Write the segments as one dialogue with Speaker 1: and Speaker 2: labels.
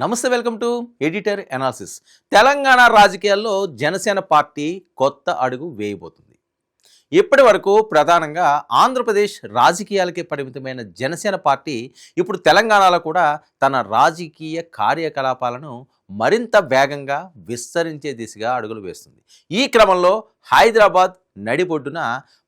Speaker 1: నమస్తే, welcome to editor analysis. Telangana రాజకీయాల్లో Janasena party కొత్త అడుగు వేయబోతుంది. ఇప్పటి వరకు ప్రధానంగా ఆంధ్రప్రదేశ్ రాజకీయాలకే పరిమితమైన జనసేన పార్టీ ఇప్పుడు తెలంగాణలో కూడా తన రాజకీయ కార్యకలాపాలను మరింత వేగంగా విస్తరించే దిశగా అడుగులు వేస్తుంది. ఈ క్రమంలో హైదరాబాద్ నడిబొడ్డున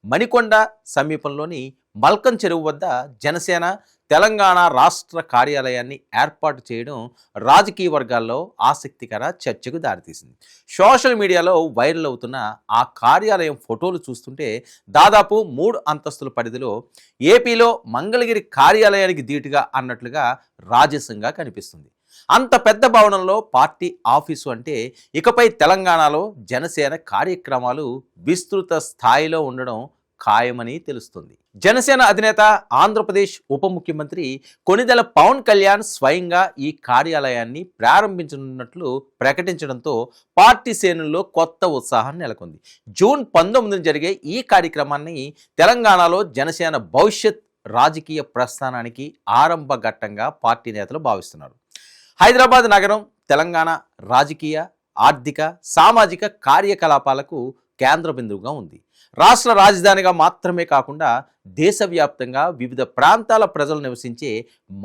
Speaker 1: మణికొండ సమీపంలోని మల్కం చెరువు వద్ద జనసేన తెలంగాణ రాష్ట్ర కార్యాలయాన్ని ఏర్పాటు చేయడం రాజకీయ వర్గాల్లో ఆసక్తికర చర్చకు దారితీసింది. సోషల్ మీడియాలో వైరల్ అవుతున్న ఆ కార్యాలయం ఫోటోలు చూస్తుంటే దాదాపు 3 అంతస్తుల పరిధిలో ఏపీలో మంగళగిరి కార్యాలయానికి ధీటుగా అన్నట్లుగా రాజసంగా కనిపిస్తుంది. అంత పెద్ద భవనంలో పార్టీ ఆఫీసు అంటే ఇకపై తెలంగాణలో జనసేన కార్యక్రమాలు విస్తృత స్థాయిలో ఉండడం ఖాయమని తెలుస్తుంది. జనసేన అధినేత ఆంధ్రప్రదేశ్ ఉప ముఖ్యమంత్రి కొణిదెల పవన్ కళ్యాణ్ స్వయంగా ఈ కార్యాలయాన్ని ప్రారంభించనున్నట్లు ప్రకటించడంతో పార్టీ శ్రేణుల్లో కొత్త ఉత్సాహం నెలకొంది. జూన్ 19న జరిగే ఈ కార్యక్రమాన్ని తెలంగాణలో జనసేన భవిష్యత్ రాజకీయ ప్రస్థానానికి ఆరంభ ఘట్టంగా పార్టీ నేతలు భావిస్తున్నారు. హైదరాబాద్ నగరం తెలంగాణ రాజకీయ, ఆర్థిక, సామాజిక కార్యకలాపాలకు కేంద్ర బిందువుగా ఉంది. రాష్ట్ర రాజధానిగా మాత్రమే కాకుండా దేశవ్యాప్తంగా వివిధ ప్రాంతాల ప్రజలు నివసించే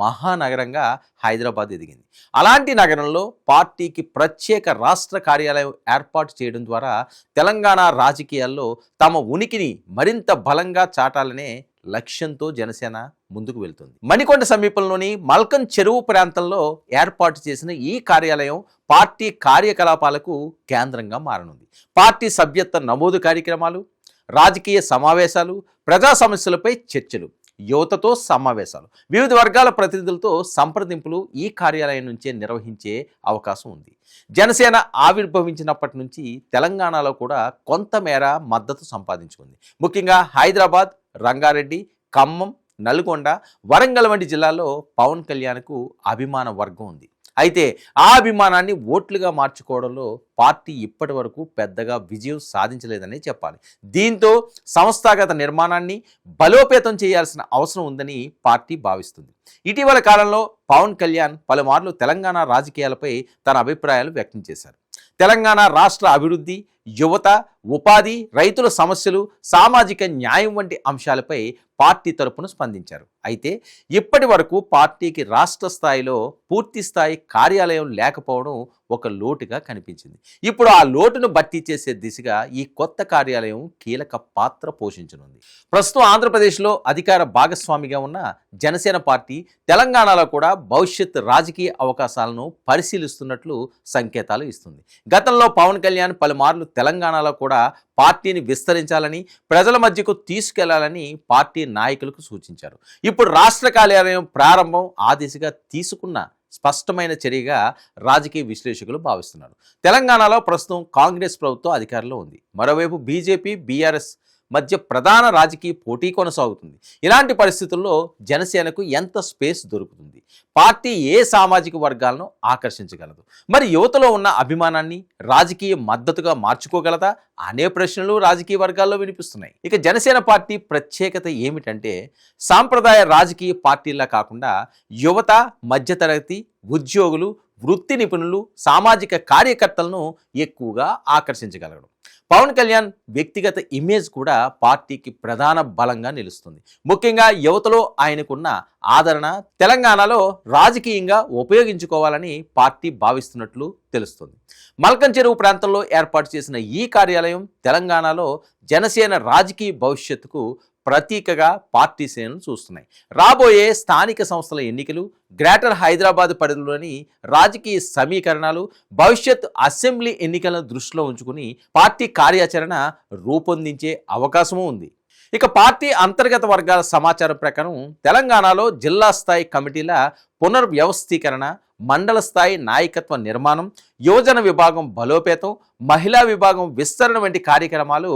Speaker 1: మహానగరంగా హైదరాబాద్ ఎదిగింది. అలాంటి నగరంలో పార్టీకి ప్రత్యేక రాష్ట్ర కార్యాలయం ఏర్పాటు చేయడం ద్వారా తెలంగాణ రాజకీయాల్లో తమ ఉనికిని మరింత బలంగా చాటాలనే లక్ష్యంతో జనసేన ముందుకు వెళ్తుంది. మణికొండ సమీపంలోని మల్కం చెరువు ప్రాంతంలో ఏర్పాటు చేసిన ఈ కార్యాలయం పార్టీ కార్యకలాపాలకు కేంద్రంగా మారనుంది. పార్టీ సభ్యత్వ నమోదు కార్యక్రమాలు, రాజకీయ సమావేశాలు, ప్రజా సమస్యలపై చర్చలు, యువతతో సమావేశాలు, వివిధ వర్గాల ప్రతినిధులతో సంప్రదింపులు ఈ కార్యాలయం నుంచే నిర్వహించే అవకాశం ఉంది. జనసేన ఆవిర్భవించినప్పటి నుంచి తెలంగాణలో కూడా కొంతమేర మద్దతు సంపాదించుకుంది. ముఖ్యంగా హైదరాబాద్, రంగారెడ్డి, ఖమ్మం, నల్గొండ, వరంగల్ వంటి జిల్లాల్లో పవన్ కళ్యాణ్కు అభిమాన వర్గం ఉంది. అయితే ఆ అభిమానాన్ని ఓట్లుగా మార్చుకోవడంలో పార్టీ ఇప్పటి వరకు పెద్దగా విజయం సాధించలేదని చెప్పాలి. దీంతో సంస్థాగత నిర్మాణాన్ని బలోపేతం చేయాల్సిన అవసరం ఉందని పార్టీ భావిస్తుంది. ఇటీవల కాలంలో పవన్ కళ్యాణ్ పలుమార్లు తెలంగాణ రాజకీయాలపై తన అభిప్రాయాలు వ్యక్తం చేశారు. తెలంగాణ రాష్ట్ర అభివృద్ధి, యువత, ఉపాధి, రైతుల సమస్యలు, సామాజిక న్యాయం వంటి అంశాలపై పార్టీ తరపున స్పందించారు. అయితే ఇప్పటి వరకు పార్టీకి రాష్ట్ర స్థాయిలో పూర్తి స్థాయి కార్యాలయం లేకపోవడం ఒక లోటుగా కనిపించింది. ఇప్పుడు ఆ లోటును భర్తీ చేసే దిశగా ఈ కొత్త కార్యాలయం కీలక పాత్ర పోషించనుంది. ప్రస్తుతం ఆంధ్రప్రదేశ్లో అధికార భాగస్వామిగా ఉన్న జనసేన పార్టీ తెలంగాణలో కూడా భవిష్యత్ రాజకీయ అవకాశాలను పరిశీలిస్తున్నట్లు సంకేతాలు ఇస్తుంది. గతంలో పవన్ కళ్యాణ్ పలుమార్లు తెలంగాణలో కూడా పార్టీని విస్తరించాలని, ప్రజల మధ్యకు తీసుకెళ్లాలని పార్టీ నాయకులకు సూచించారు. ఇప్పుడు రాష్ట్ర కార్యాలయం ప్రారంభం ఆ దిశగా తీసుకున్న స్పష్టమైన చర్యగా రాజకీయ విశ్లేషకులు భావిస్తున్నారు. తెలంగాణలో ప్రస్తుతం కాంగ్రెస్ ప్రభుత్వం అధికారంలో ఉంది. మరోవైపు బీజేపీ, బీఆర్ఎస్ మధ్య ప్రధాన రాజకీయ పోటీ కొనసాగుతుంది. ఇలాంటి పరిస్థితుల్లో జనసేనకు ఎంత స్పేస్ దొరుకుతుంది? పార్టీ ఏ సామాజిక వర్గాలను ఆకర్షించగలదు? మరి యువతలో ఉన్న అభిమానాన్ని రాజకీయ మద్దతుగా మార్చుకోగలదా అనే ప్రశ్నలు రాజకీయ వర్గాల్లో వినిపిస్తున్నాయి. ఇక జనసేన పార్టీ ప్రత్యేకత ఏమిటంటే సాంప్రదాయ రాజకీయ పార్టీలా కాకుండా యువత, మధ్యతరగతి, ఉద్యోగులు, వృత్తి నిపుణులు, సామాజిక కార్యకర్తలను ఎక్కువగా ఆకర్షించగలగడం. పవన్ కళ్యాణ్ వ్యక్తిగత ఇమేజ్ కూడా పార్టీకి ప్రధాన బలంగా నిలుస్తుంది. ముఖ్యంగా యువతలో ఆయనకున్న ఆదరణ తెలంగాణలో రాజకీయంగా ఉపయోగించుకోవాలని పార్టీ భావిస్తున్నట్లు తెలుస్తుంది. మల్కం చెరువు ప్రాంతంలో ఏర్పాటు చేసిన ఈ కార్యాలయం తెలంగాణలో జనసేన రాజకీయ భవిష్యత్తుకు ప్రతీకగా పార్టీ శ్రేణులు చూస్తున్నాయి. రాబోయే స్థానిక సంస్థల ఎన్నికలు, గ్రేటర్ హైదరాబాద్ పరిధిలోని రాజకీయ సమీకరణాలు, భవిష్యత్ అసెంబ్లీ ఎన్నికలను దృష్టిలో ఉంచుకుని పార్టీ కార్యాచరణ రూపొందించే అవకాశమూ ఉంది. ఇక పార్టీ అంతర్గత వర్గాల సమాచారం ప్రకారం తెలంగాణలో జిల్లా స్థాయి కమిటీల పునర్వ్యవస్థీకరణ, మండల స్థాయి నాయకత్వ నిర్మాణం, యువజన విభాగం బలోపేతం, మహిళా విభాగం విస్తరణ వంటి కార్యక్రమాలు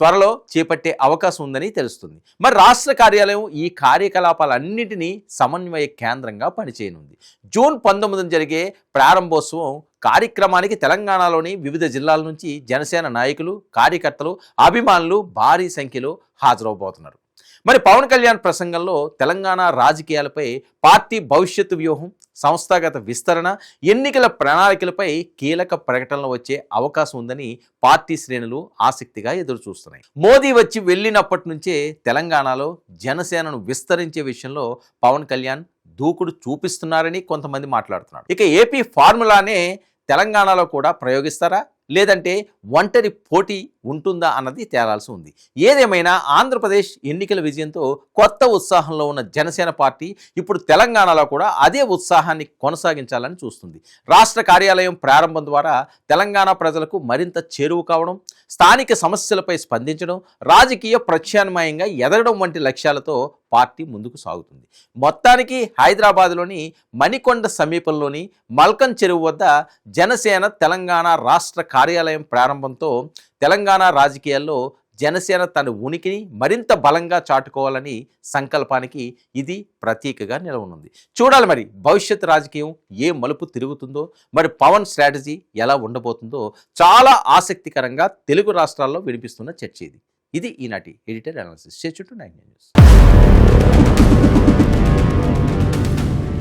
Speaker 1: త్వరలో చేపట్టే అవకాశం ఉందని తెలుస్తుంది. మరి రాష్ట్ర కార్యాలయం ఈ కార్యకలాపాలన్నింటినీ సమన్వయ కేంద్రంగా పనిచేయనుంది. జూన్ 19న జరిగే ప్రారంభోత్సవం కార్యక్రమానికి తెలంగాణలోని వివిధ జిల్లాల నుంచి జనసేన నాయకులు, కార్యకర్తలు, అభిమానులు భారీ సంఖ్యలో హాజరవబోతున్నారు. మరి పవన్ కళ్యాణ్ ప్రసంగంలో తెలంగాణ రాజకీయాలపై పార్టీ భవిష్యత్తు వ్యూహం, సంస్థాగత విస్తరణ, ఎన్నికల ప్రణాళికలపై కీలక ప్రకటనలు వచ్చే అవకాశం ఉందని పార్టీ శ్రేణులు ఆసక్తిగా ఎదురుచూస్తున్నాయి. మోదీ వచ్చి వెళ్ళినప్పటి నుంచే తెలంగాణలో జనసేనను విస్తరించే విషయంలో పవన్ కళ్యాణ్ దూకుడు చూపిస్తున్నారని కొంతమంది మాట్లాడుతున్నారు. ఇక ఏపీ ఫార్ములానే తెలంగాణలో కూడా ప్రయోగిస్తారా, లేదంటే ఒంటరి పోటీ ఉంటుందా అన్నది తేలాల్సి ఉంది. ఏదేమైనా ఆంధ్రప్రదేశ్ ఎన్నికల విజయంతో కొత్త ఉత్సాహంలో ఉన్న జనసేన పార్టీ ఇప్పుడు తెలంగాణలో కూడా అదే ఉత్సాహాన్ని కొనసాగించాలని చూస్తుంది. రాష్ట్ర కార్యాలయం ప్రారంభం ద్వారా తెలంగాణ ప్రజలకు మరింత చేరువ కావడం, స్థానిక సమస్యలపై స్పందించడం, రాజకీయ ప్రత్యామ్నాయంగా ఎదగడం వంటి లక్ష్యాలతో పార్టీ ముందుకు సాగుతుంది. మొత్తానికి హైదరాబాద్లోని మణికొండ సమీపంలోని మల్కన్ చెరువు వద్ద జనసేన తెలంగాణ రాష్ట్ర కార్యాలయం ప్రారంభంతో తెలంగాణ రాజకీయాల్లో జనసేన తన ఉనికిని మరింత బలంగా చాటుకోవాలని సంకల్పానికి ఇది ప్రతీకగా నిలవనుంది. చూడాలి మరి భవిష్యత్ రాజకీయం ఏ మలుపు తిరుగుతుందో, మరి పవన్ స్ట్రాటజీ ఎలా ఉండబోతుందో చాలా ఆసక్తికరంగా తెలుగు రాష్ట్రాల్లో వినిపిస్తున్న చర్చ ఇది. ఇది ఈనాటి editor analysis. Stay tuned to 9 news.